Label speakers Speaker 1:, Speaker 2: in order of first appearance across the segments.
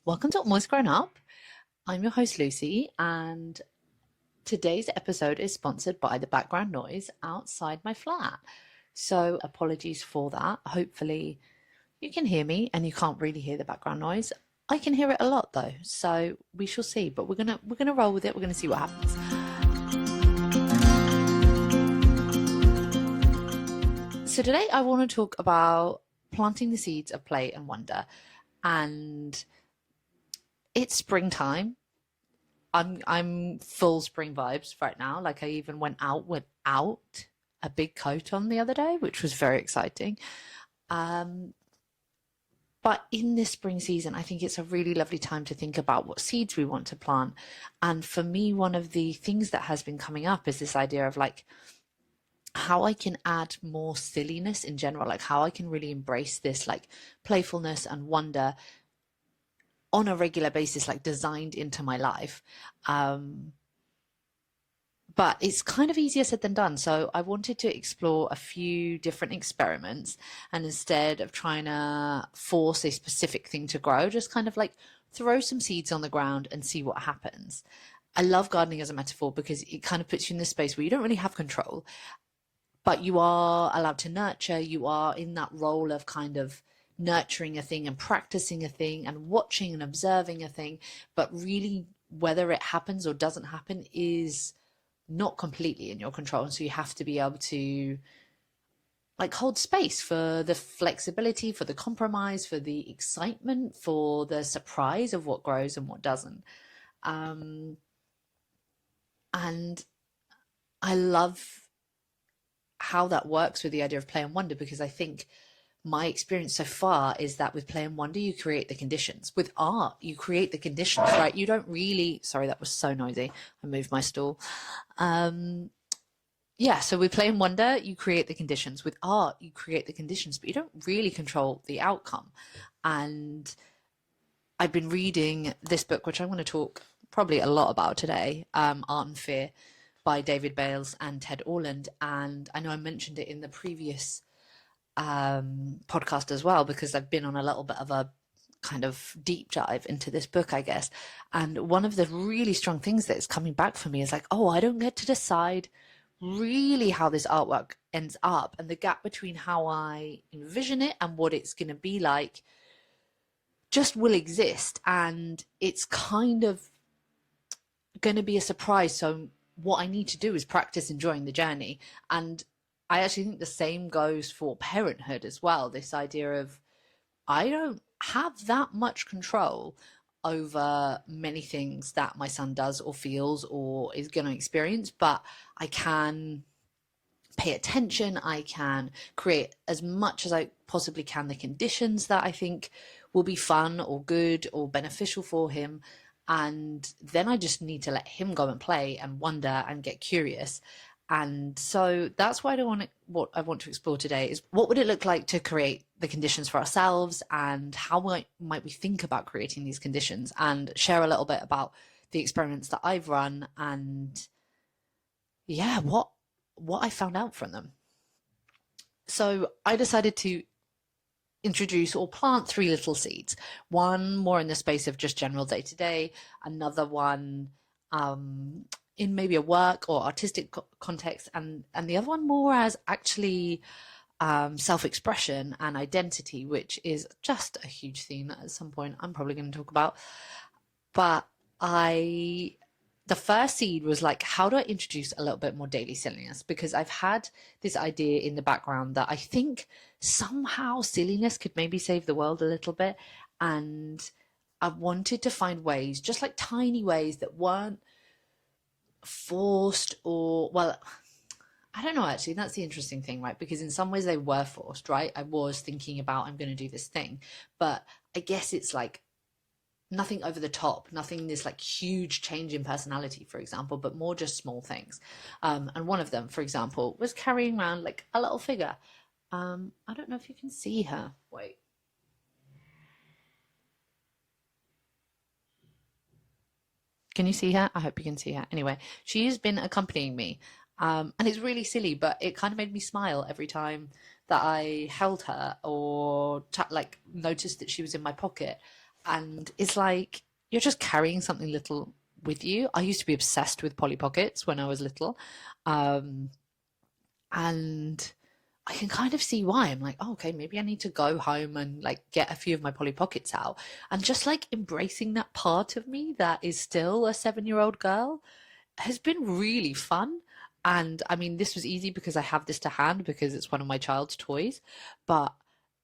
Speaker 1: Welcome to Almost Grown Up. I'm your host, Lucy, and today's episode is sponsored by the background noise outside my flat. So, apologies for that. Hopefully, you can hear me and you can't really hear the background noise. I can hear it a lot though, so we shall see. But we're gonna roll with it. We're gonna see what happens. So today I want to talk about planting the seeds of play and wonder, and it's springtime. I'm full spring vibes right now. Like I even went out without a big coat on the other day, which was very exciting. Um, but in this spring season, I think it's a really lovely time to think about what seeds we want to plant. And for me, one of the things that has been coming up is this idea of like how I can add more silliness in general, like how I can really embrace this like playfulness and wonder on a regular basis, like designed into my life. Um, but it's kind of easier said than done. So I wanted to explore a few different experiments, and instead of trying to force a specific thing to grow, just kind of like throw some seeds on the ground and see what happens. I love gardening as a metaphor because it kind of puts you in this space where you don't really have control, but you are allowed to nurture. You are in that role of kind of nurturing a thing and practicing a thing and watching and observing a thing. But really, whether it happens or doesn't happen is not completely in your control. And so you have to be able to like hold space for the flexibility, for the compromise, for the excitement, for the surprise of what grows and what doesn't. Um, and I love how that works with the idea of play and wonder, because I think my experience so far is that with play and wonder, you create the conditions. With art, you create the conditions, right? You don't really, sorry, that was so noisy. I moved my stool. Um, yeah, so with play and wonder, you create the conditions. With art, you create the conditions, but you don't really control the outcome. And I've been reading this book, which I'm going to talk probably a lot about today, Art and Fear by David Bales and Ted Orland. And I know I mentioned it in the previous podcast as well, because I've been on a little bit of a kind of deep dive into this book, I guess. And one of the really strong things that is coming back for me is like, oh, I don't get to decide really how this artwork ends up. And the gap between how I envision it and what it's going to be like just will exist. And it's kind of going to be a surprise. So what I need to do is practice enjoying the journey. And I actually think the same goes for parenthood as well. This idea of I don't have that much control over many things that my son does or feels or is going to experience, but I can pay attention. I can create as much as I possibly can the conditions that I think will be fun or good or beneficial for him. And then I just need to let him go and play and wonder and get curious. And so that's why what I want to explore today is what would it look like to create the conditions for ourselves, and how might we think about creating these conditions, and share a little bit about the experiments that I've run and yeah, what I found out from them. So I decided to introduce or plant three little seeds. One more in the space of just general day to day, another one in maybe a work or artistic context, and the other one more as actually self-expression and identity, which is just a huge theme that at some point I'm probably going to talk about. But the first seed was like, how do I introduce a little bit more daily silliness? Because I've had this idea in the background that I think somehow silliness could maybe save the world a little bit. And I wanted to find ways, just like tiny ways that weren't forced or, well, I don't know actually. That's the interesting thing, right? Because in some ways they were forced, right? I was thinking about, I'm going to do this thing. But I guess it's like nothing over the top, nothing this like huge change in personality, for example, but more just small things. And one of them, for example, was carrying around like a little figure. I don't know if you can see her. Wait. Can you see her? I hope you can see her. Anyway, she has been accompanying me. And it's really silly, but it kind of made me smile every time that I held her or like noticed that she was in my pocket. And it's like you're just carrying something little with you. I used to be obsessed with Polly Pockets when I was little. Um, and I can kind of see why. I'm like, oh, okay, maybe I need to go home and like get a few of my Polly Pockets out and just like embracing that part of me that is still a 7-year-old girl has been really fun. And I mean, this was easy because I have this to hand because it's one of my child's toys. But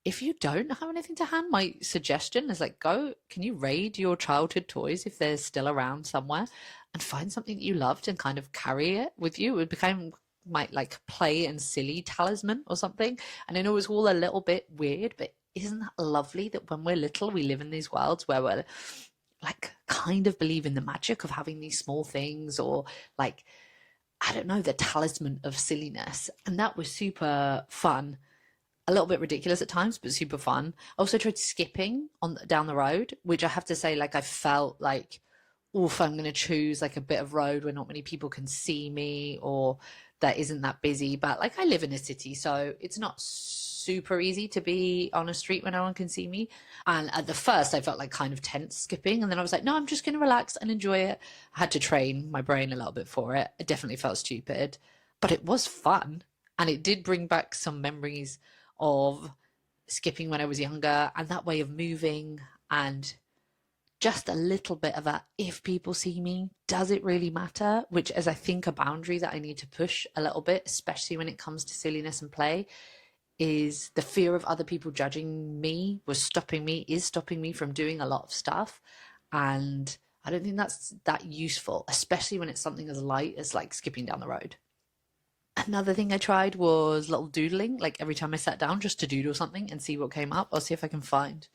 Speaker 1: if you don't have anything to hand, my suggestion is like, go, can you raid your childhood toys if they're still around somewhere and find something that you loved and kind of carry it with you? It became my like play and silly talisman or something. And I know it's all a little bit weird, but isn't that lovely that when we're little, we live in these worlds where we're like kind of believe in the magic of having these small things or like I don't know, the talisman of silliness. And that was super fun. A little bit ridiculous at times, but super fun. I also tried skipping on down the road, which I have to say, like I felt like, oof, I'm going to choose like a bit of road where not many people can see me or that isn't that busy. But like I live in a city, so it's not super easy to be on a street when no one can see me. And at the first, I felt like kind of tense skipping. And then I was like, no, I'm just going to relax and enjoy it. I had to train my brain a little bit for it. It definitely felt stupid, but it was fun. And it did bring back some memories of skipping when I was younger and that way of moving and just a little bit of a if people see me, does it really matter? Which is, I think, a boundary that I need to push a little bit, especially when it comes to silliness and play. Is the fear of other people judging me is stopping me from doing a lot of stuff. And I don't think that's that useful, especially when it's something as light as like skipping down the road. Another thing I tried was little doodling, like every time I sat down just to doodle something and see what came up. I'll see if I can find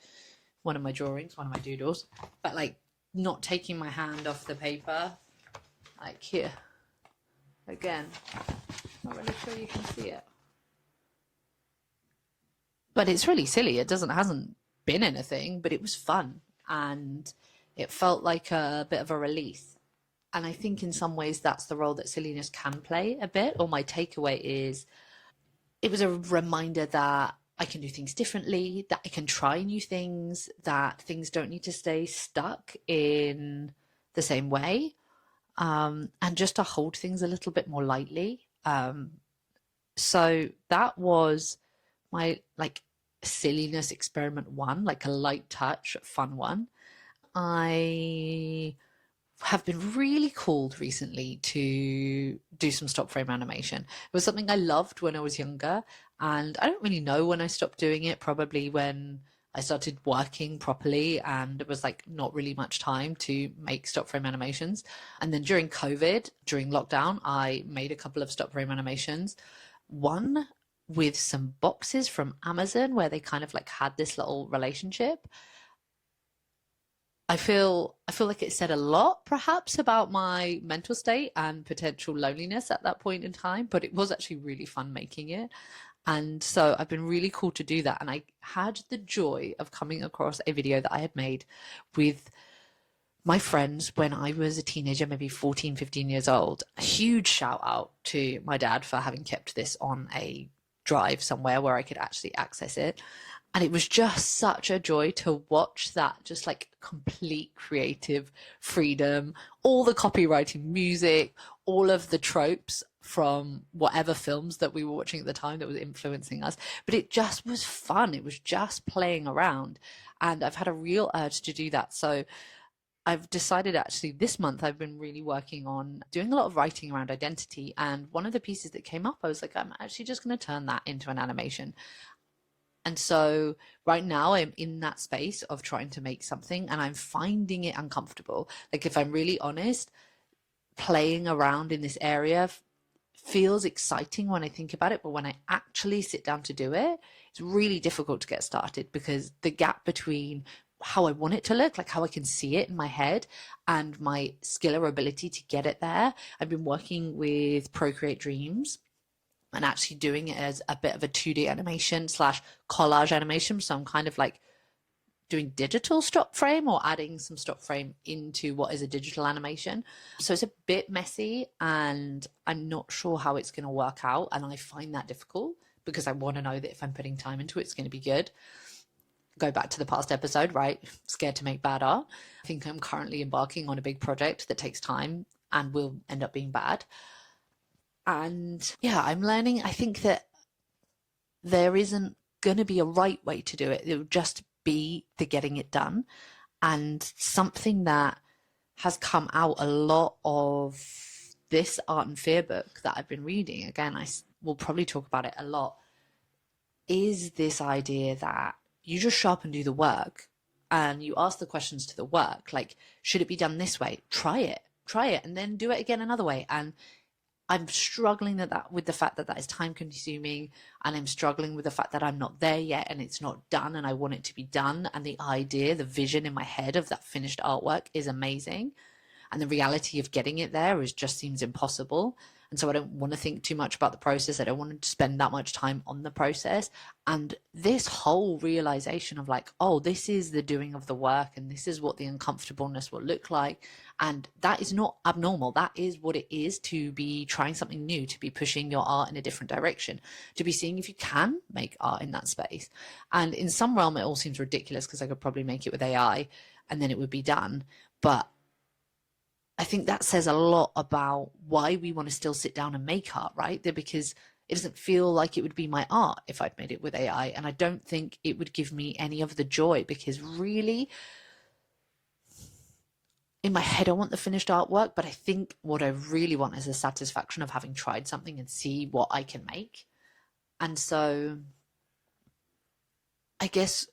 Speaker 1: one of my drawings, one of my doodles, but like not taking my hand off the paper, like here. Again, not really sure you can see it, but it's really silly. It doesn't hasn't been anything, but it was fun and it felt like a bit of a release. And I think in some ways that's the role that silliness can play a bit. Or my takeaway is it was a reminder that I can do things differently, that I can try new things, that things don't need to stay stuck in the same way, and just to hold things a little bit more lightly. So that was my like silliness experiment one, like a light touch, fun one. I have been really called recently to do some stop frame animation. It was something I loved when I was younger, and I don't really know when I stopped doing it, probably when I started working properly and it was like not really much time to make stop frame animations. And then during COVID, during lockdown, I made a couple of stop frame animations. One with some boxes from Amazon where they kind of like had this little relationship. I feel like it said a lot perhaps about my mental state and potential loneliness at that point in time, but it was actually really fun making it. And so I've been really cool to do that. And I had the joy of coming across a video that I had made with my friends when I was a teenager, maybe 14, 15 years old. A huge shout out to my dad for having kept this on a drive somewhere where I could actually access it. And it was just such a joy to watch that, just like complete creative freedom, all the copywriting music, all of the tropes from whatever films that we were watching at the time that was influencing us. But it just was fun. It was just playing around. And I've had a real urge to do that. So I've decided actually this month I've been really working on doing a lot of writing around identity. And one of the pieces that came up, I was like, I'm actually just going to turn that into an animation. And so right now I'm in that space of trying to make something and I'm finding it uncomfortable. Like if I'm really honest, playing around in this area feels exciting when I think about it, but when I actually sit down to do it, it's really difficult to get started because the gap between how I want it to look, like how I can see it in my head, and my skill or ability to get it there. I've been working with Procreate Dreams and actually doing it as a bit of a 2D animation slash collage animation. So I'm kind of like doing digital stop frame or adding some stop frame into what is a digital animation. So it's a bit messy and I'm not sure how it's going to work out. And I find that difficult because I want to know that if I'm putting time into it, it's going to be good. go back to the past episode, right? Scared to make bad art. I think I'm currently embarking on a big project that takes time and will end up being bad. And yeah, I'm learning. I think that there isn't going to be a right way to do it. It will just be the getting it done. And something that has come out a lot of this Art and Fear book that I've been reading, again, I will probably talk about it a lot, is this idea that you just show up and do the work, and you ask the questions to the work, like, should it be done this way? Try it, and then do it again another way. And I'm struggling with the fact that that is time consuming, and I'm struggling with the fact that I'm not there yet and it's not done and I want it to be done. And the idea, the vision in my head of that finished artwork is amazing. And the reality of getting it there just seems impossible. And so I don't want to think too much about the process. I don't want to spend that much time on the process. And this whole realization of like, oh, this is the doing of the work and this is what the uncomfortableness will look like. And that is not abnormal. That is what it is to be trying something new, to be pushing your art in a different direction, to be seeing if you can make art in that space. And in some realm, it all seems ridiculous because I could probably make it with AI and then it would be done. But I think that says a lot about why we want to still sit down and make art, right? Because it doesn't feel like it would be my art if I'd made it with AI. And I don't think it would give me any of the joy, because really, in my head, I want the finished artwork, but I think what I really want is the satisfaction of having tried something and see what I can make. And so I guess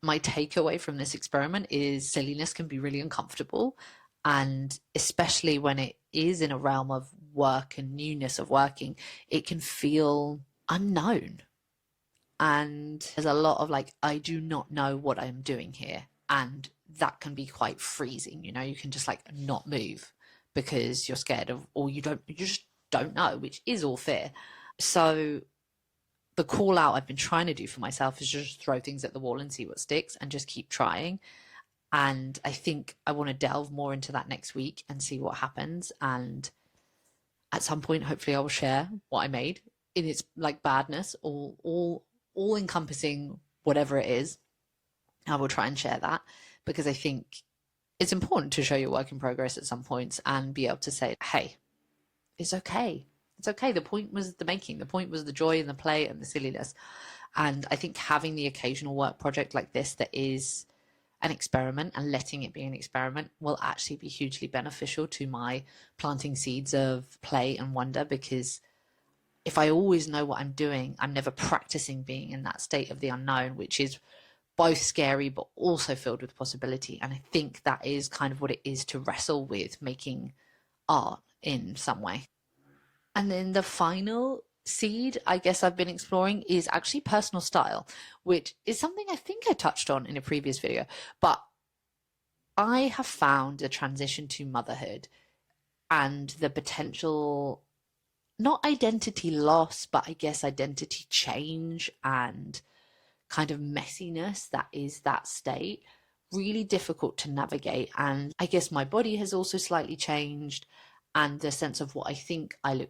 Speaker 1: my takeaway from this experiment is silliness can be really uncomfortable. And especially when it is in a realm of work and newness of working, it can feel unknown. And there's a lot of like, I do not know what I'm doing here. And that can be quite freezing. You can just like not move because you're scared of, or you just don't know, which is all fair. So the call out I've been trying to do for myself is just throw things at the wall and see what sticks and just keep trying. And I think I want to delve more into that next week and see what happens. And at some point, hopefully I will share what I made in its like badness, all encompassing whatever it is. I will try and share that, because I think it's important to show your work in progress at some points and be able to say, hey, it's okay. It's okay. The point was the making. The point was the joy and the play and the silliness. And I think having the occasional work project like this that is an experiment and letting it be an experiment will actually be hugely beneficial to my planting seeds of play and wonder. Because if I always know what I'm doing, I'm never practicing being in that state of the unknown, which is both scary but also filled with possibility. And I think that is kind of what it is to wrestle with making art in some way. And then the final seed I guess I've been exploring is actually personal style, which is something I think I touched on in a previous video. But I have found the transition to motherhood and the potential, not identity loss, but I guess identity change and kind of messiness that is that state, really difficult to navigate. And I guess my body has also slightly changed, and the sense of what I think I look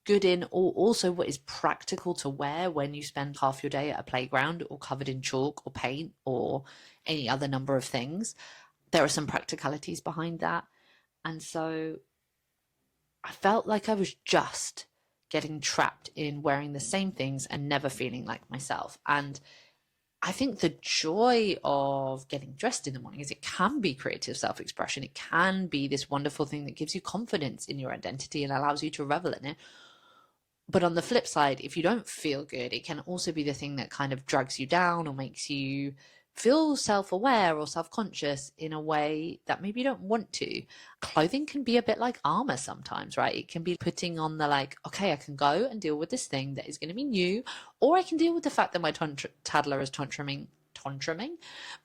Speaker 1: good in, or also what is practical to wear when you spend half your day at a playground or covered in chalk or paint or any other number of things. There are some practicalities behind that. And so I felt like I was just getting trapped in wearing the same things and never feeling like myself. And I think the joy of getting dressed in the morning is it can be creative self-expression. It can be this wonderful thing that gives you confidence in your identity and allows you to revel in it. But on the flip side, if you don't feel good, it can also be the thing that kind of drags you down or makes you feel self-aware or self-conscious in a way that maybe you don't want to. Clothing can be a bit like armor sometimes, right? It can be putting on the like, okay, I can go and deal with this thing that is going to be new, or I can deal with the fact that my toddler is tantruming.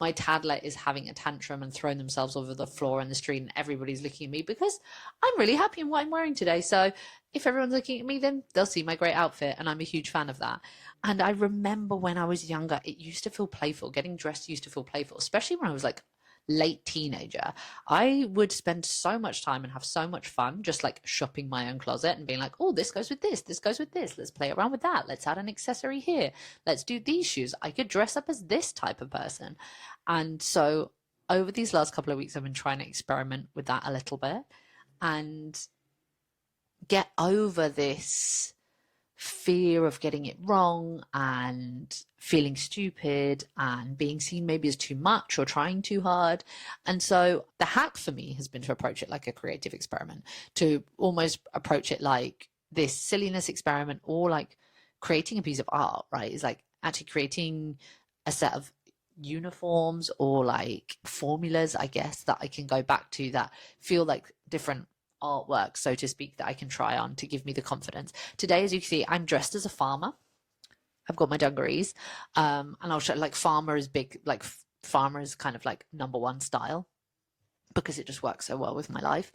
Speaker 1: My toddler is having a tantrum and throwing themselves over the floor in the street, and everybody's looking at me because I'm really happy in what I'm wearing today. So if everyone's looking at me, then they'll see my great outfit, and I'm a huge fan of that. And I remember when I was younger, it used to feel playful. Getting dressed used to feel playful, especially when I was like late teenager, I would spend so much time and have so much fun just like shopping my own closet and being like, oh, this goes with this goes with this, let's play around with that, let's add an accessory here, let's do these shoes, I could dress up as this type of person. And so over these last couple of weeks, I've been trying to experiment with that a little bit and get over this fear of getting it wrong and feeling stupid and being seen maybe as too much or trying too hard. And so the hack for me has been to approach it like a creative experiment, to almost approach it like this silliness experiment, or like creating a piece of art, right? It's like actually creating a set of uniforms or like formulas, I guess, that I can go back to that feel like different artwork, so to speak, that I can try on to give me the confidence. Today, as you can see, I'm dressed as a farmer. I've got my dungarees, and I'll show, like, farmer is big, like farmer is kind of like #1 style because it just works so well with my life.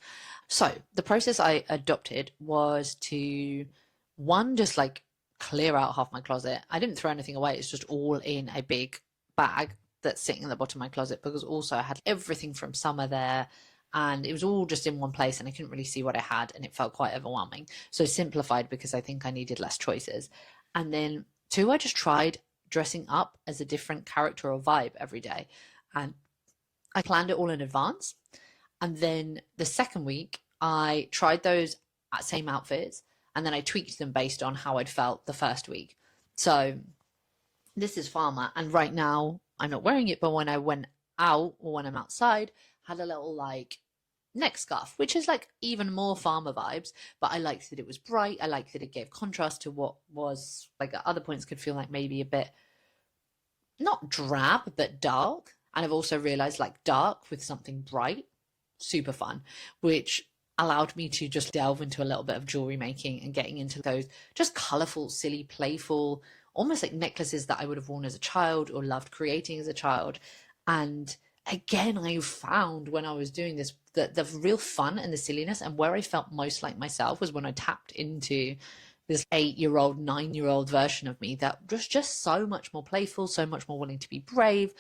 Speaker 1: So the process I adopted was to, one, just like clear out half my closet. I didn't throw anything away. It's just all in a big bag that's sitting in the bottom of my closet, because also I had everything from summer there, and it was all just in one place and I couldn't really see what I had, and it felt quite overwhelming. So simplified because I think I needed less choices. And then two, I just tried dressing up as a different character or vibe every day, and I planned it all in advance. And then the second week I tried those same outfits, and then I tweaked them based on how I'd felt the first week. So this is farmer, and right now I'm not wearing it, but when I went out or when I'm outside, had a little like neck scarf, which is like even more farmer vibes, but I liked that it was bright. I liked that it gave contrast to what was like at other points could feel like maybe a bit not drab but dark. And I've also realized like dark with something bright, super fun, which allowed me to just delve into a little bit of jewelry making and getting into those just colorful, silly, playful, almost like necklaces that I would have worn as a child or loved creating as a child. And again, I found when I was doing this that the real fun and the silliness, and where I felt most like myself, was when I tapped into this 8-year-old, 9-year-old version of me that was just so much more playful, so much more willing to be brave,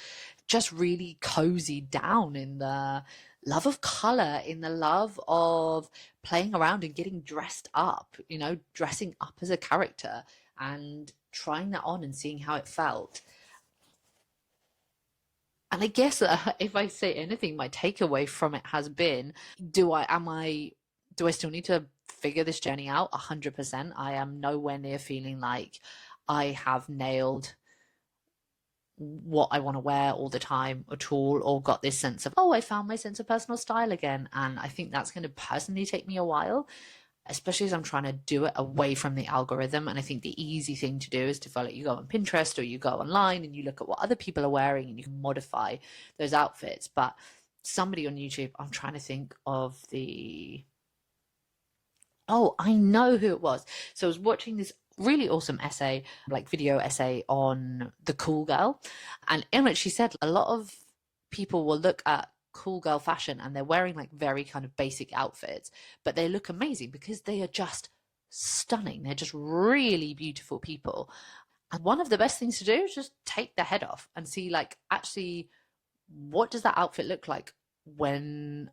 Speaker 1: just really cozy down in the love of color, in the love of playing around and getting dressed up, you know, dressing up as a character and trying that on and seeing how it felt. And I guess if I say anything, my takeaway from it has been, do I still need to figure this journey out? 100%. I am nowhere near feeling like I have nailed what I want to wear all the time at all, or got this sense of, oh, I found my sense of personal style again. And I think that's going to personally take me a while, especially as I'm trying to do it away from the algorithm. And I think the easy thing to do is to follow, you go on Pinterest or you go online and you look at what other people are wearing and you can modify those outfits. But somebody on YouTube, I'm trying to think of oh, I know who it was. So I was watching this really awesome essay, like video essay on the cool girl. And in it, she said a lot of people will look at cool girl fashion and they're wearing like very kind of basic outfits, but they look amazing because they are just stunning. They're just really beautiful people. And one of the best things to do is just take the head off and see, like, actually, what does that outfit look like when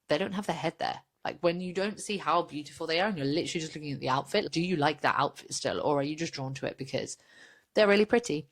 Speaker 1: they don't have their head there? Like, when you don't see how beautiful they are and you're literally just looking at the outfit, do you like that outfit still? Or are you just drawn to it because they're really pretty?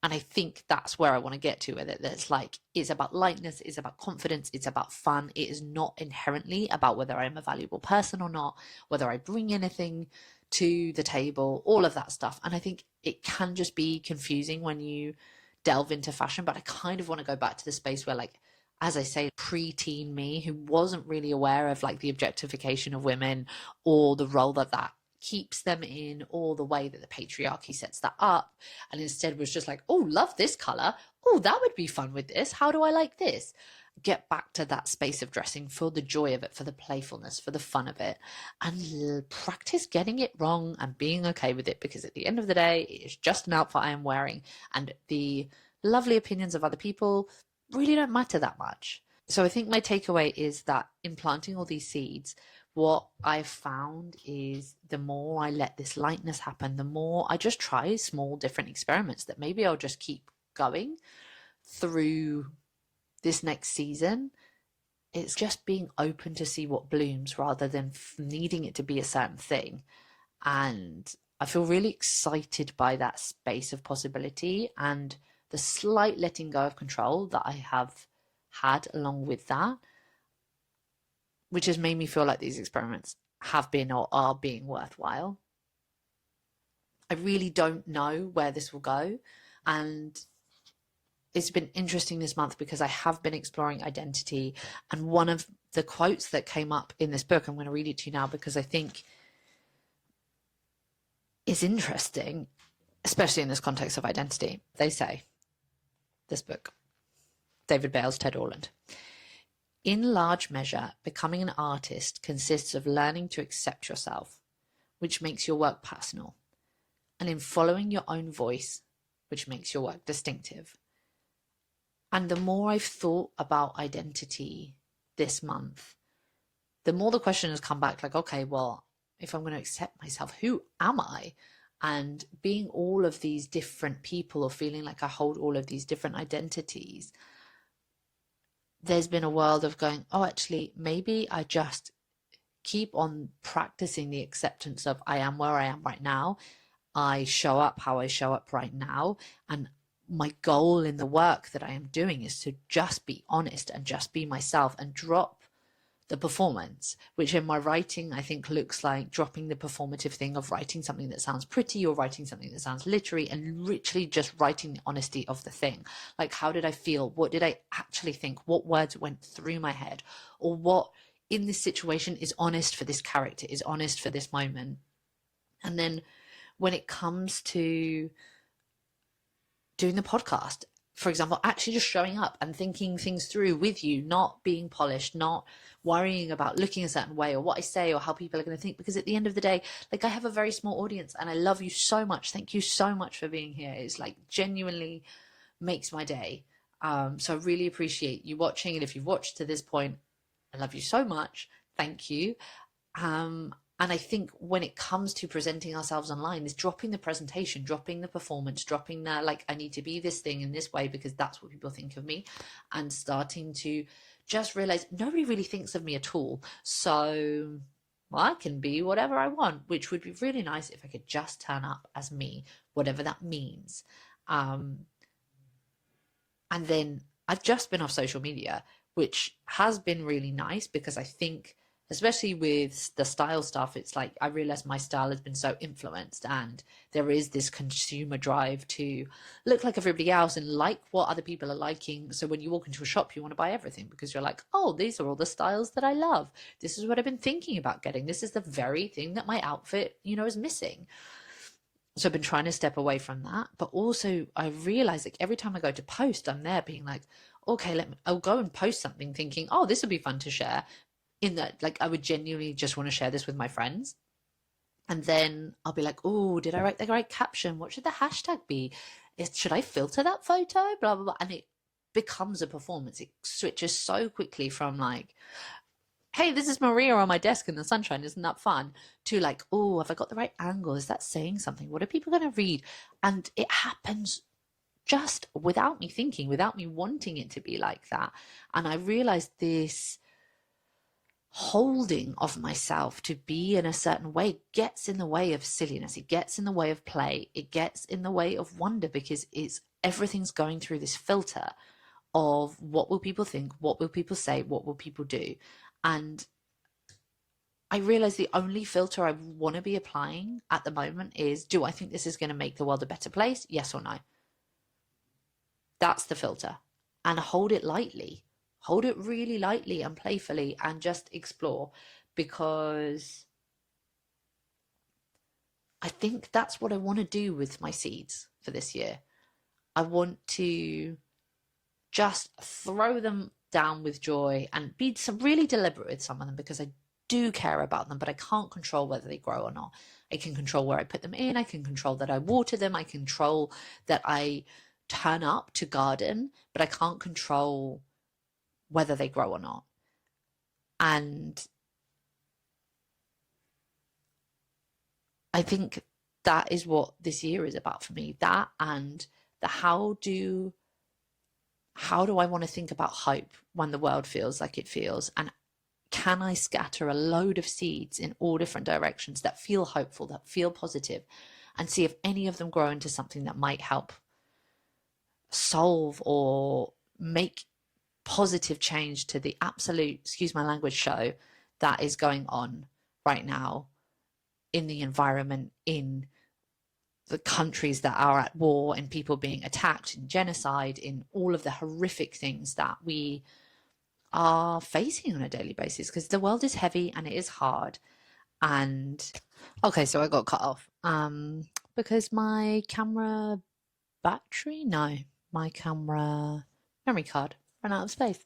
Speaker 1: And I think that's where I want to get to with it. That's like, it's about lightness, it's about confidence, it's about fun. It is not inherently about whether I'm a valuable person or not, whether I bring anything to the table, all of that stuff. And I think it can just be confusing when you delve into fashion. But I kind of want to go back to the space where, like, as I say, pre-teen me, who wasn't really aware of like the objectification of women or the role that that keeps them in, or the way that the patriarchy sets that up, and instead was just like, oh, love this color, oh, that would be fun with this, how do I like this? Get back to that space of dressing for the joy of it, for the playfulness, for the fun of it, and practice getting it wrong and being okay with it, because at the end of the day, it's just an outfit I am wearing, and the lovely opinions of other people really don't matter that much. So I think my takeaway is that in planting all these seeds, what I've found is the more I let this lightness happen, the more I just try small different experiments that maybe I'll just keep going through this next season, it's just being open to see what blooms rather than needing it to be a certain thing. And I feel really excited by that space of possibility and the slight letting go of control that I have had along with that, which has made me feel like these experiments have been or are being worthwhile. I really don't know where this will go. And it's been interesting this month because I have been exploring identity. And one of the quotes that came up in this book, I'm going to read it to you now because I think is interesting, especially in this context of identity. They say, this book, David Bales, Ted Orland. In large measure, becoming an artist consists of learning to accept yourself, which makes your work personal, and in following your own voice, which makes your work distinctive. And the more I've thought about identity this month, the more the question has come back like, okay, well, if I'm going to accept myself, who am I? And being all of these different people or feeling like I hold all of these different identities, there's been a world of going, oh, actually, maybe I just keep on practicing the acceptance of I am where I am right now. I show up how I show up right now. And my goal in the work that I am doing is to just be honest and just be myself and drop the performance, which in my writing, I think looks like dropping the performative thing of writing something that sounds pretty or writing something that sounds literary and literally just writing the honesty of the thing. Like, how did I feel? What did I actually think? What words went through my head? Or what in this situation is honest for this character, is honest for this moment? And then when it comes to doing the podcast, for example, actually just showing up and thinking things through with you, not being polished, not worrying about looking a certain way or what I say or how people are going to think. Because at the end of the day, like, I have a very small audience and I love you so much. Thank you so much for being here. It's like genuinely makes my day. So I really appreciate you watching. And if you've watched to this point, I love you so much. Thank you. And I think when it comes to presenting ourselves online, is dropping the presentation, dropping the performance, dropping the, like, I need to be this thing in this way because that's what people think of me, and starting to just realize nobody really thinks of me at all. So, well, I can be whatever I want, which would be really nice if I could just turn up as me, whatever that means. And then I've just been off social media, which has been really nice because I think, especially with the style stuff, it's like I realized my style has been so influenced and there is this consumer drive to look like everybody else and like what other people are liking. So when you walk into a shop, you want to buy everything because you're like, oh, these are all the styles that I love. This is what I've been thinking about getting. This is the very thing that my outfit, is missing. So I've been trying to step away from that. But also I realize, like, every time I go to post, I'm there being like, okay, I'll go and post something thinking, oh, this would be fun to share. In that, like, I would genuinely just want to share this with my friends. And then I'll be like, oh, did I write the right caption? What should the hashtag be? Should I filter that photo? Blah, blah, blah. And it becomes a performance. It switches so quickly from like, hey, this is Maria on my desk in the sunshine. Isn't that fun? To like, oh, have I got the right angle? Is that saying something? What are people going to read? And it happens just without me thinking, without me wanting it to be like that. And I realized this holding of myself to be in a certain way gets in the way of silliness. It gets in the way of play. It gets in the way of wonder because everything's going through this filter of what will people think, what will people say, what will people do. And I realize the only filter I want to be applying at the moment is, do I think this is going to make the world a better place? Yes or no? That's the filter. And hold it lightly. Hold it really lightly and playfully and just explore, because I think that's what I want to do with my seeds for this year. I want to just throw them down with joy and be really deliberate with some of them because I do care about them, but I can't control whether they grow or not. I can control where I put them in. I can control that I water them. I control that I turn up to garden, but I can't control whether they grow or not. And I think that is what this year is about for me. That and the how how do I want to think about hope when the world feels like it feels? And can I scatter a load of seeds in all different directions that feel hopeful, that feel positive, and see if any of them grow into something that might help solve or make positive change to the absolute, excuse my language, show that is going on right now in the environment, in the countries that are at war, in people being attacked, in genocide, in all of the horrific things that we are facing on a daily basis, because the world is heavy and it is hard. And okay, so I got cut off because my camera battery, no, my camera memory card ran out of space.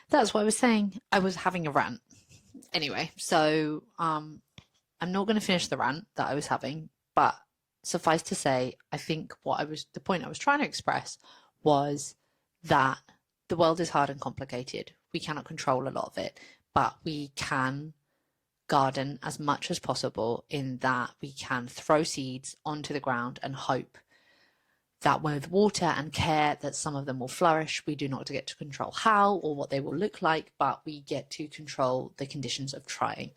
Speaker 1: That's what I was saying. I was having a rant. Anyway, so I'm not going to finish the rant that I was having, but suffice to say, I think the point I was trying to express was that the world is hard and complicated. We cannot control a lot of it, but we can garden as much as possible, in that we can throw seeds onto the ground and hope that with water and care that some of them will flourish. We do not get to control how or what they will look like, but we get to control the conditions of trying.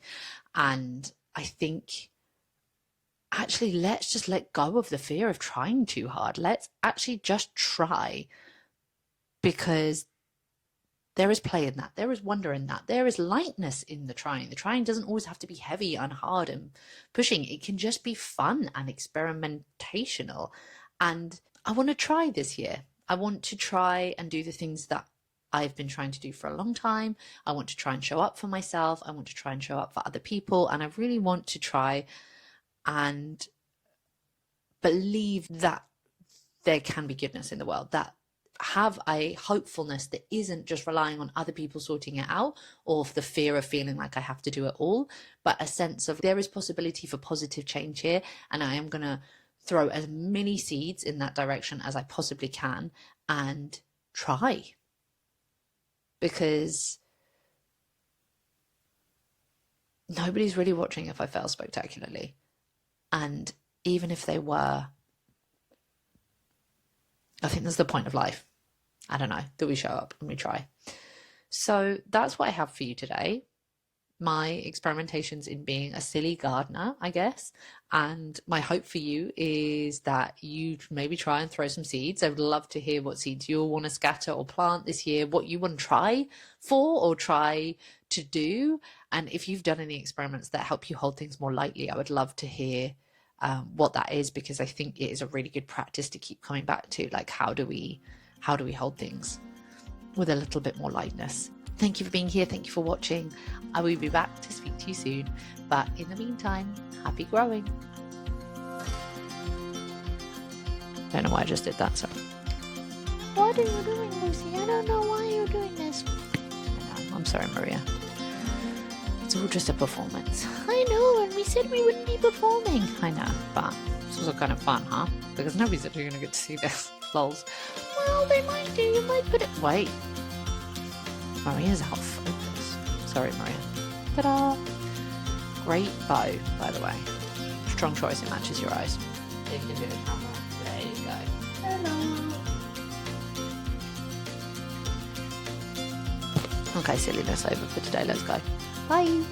Speaker 1: And I think actually let's just let go of the fear of trying too hard. Let's actually just try, because there is play in that. There is wonder in that. There is lightness in the trying. The trying doesn't always have to be heavy and hard and pushing. It can just be fun and experimentational. And I want to try this year. I want to try and do the things that I've been trying to do for a long time. I want to try and show up for myself. I want to try and show up for other people. And I really want to try and believe that there can be goodness in the world, that have a hopefulness that isn't just relying on other people sorting it out, or the fear of feeling like I have to do it all, but a sense of there is possibility for positive change here, and I am going to throw as many seeds in that direction as I possibly can and try. Because nobody's really watching if I fail spectacularly. And even if they were, I think that's the point of life. I don't know, that we show up and we try. So that's what I have for you today. My experimentations in being a silly gardener, I guess. And my hope for you is that you maybe try and throw some seeds. I would love to hear what seeds you'll want to scatter or plant this year, what you want to try for or try to do. And if you've done any experiments that help you hold things more lightly, I would love to hear what that is, because I think it is a really good practice to keep coming back to. Like, how do we hold things with a little bit more lightness? Thank you for being here. Thank you for watching. I will be back to speak to you soon. But in the meantime, happy growing. Don't know why I just did that, so. What are you doing, Lucy? I don't know why you're doing this. I know. I'm sorry, Maria. It's all just a performance. I know, and we said we wouldn't be performing. I know, but it's also kind of fun, huh? Because nobody's actually going to get to see this. Lols. Well, they might do. You might put it... Wait. Maria's out of focus. Sorry, Maria. Ta-da! Great bow, by the way. Strong choice. It matches your eyes. You can do the camera. There you go. Hello. Okay, silliness over for today. Let's go. Bye.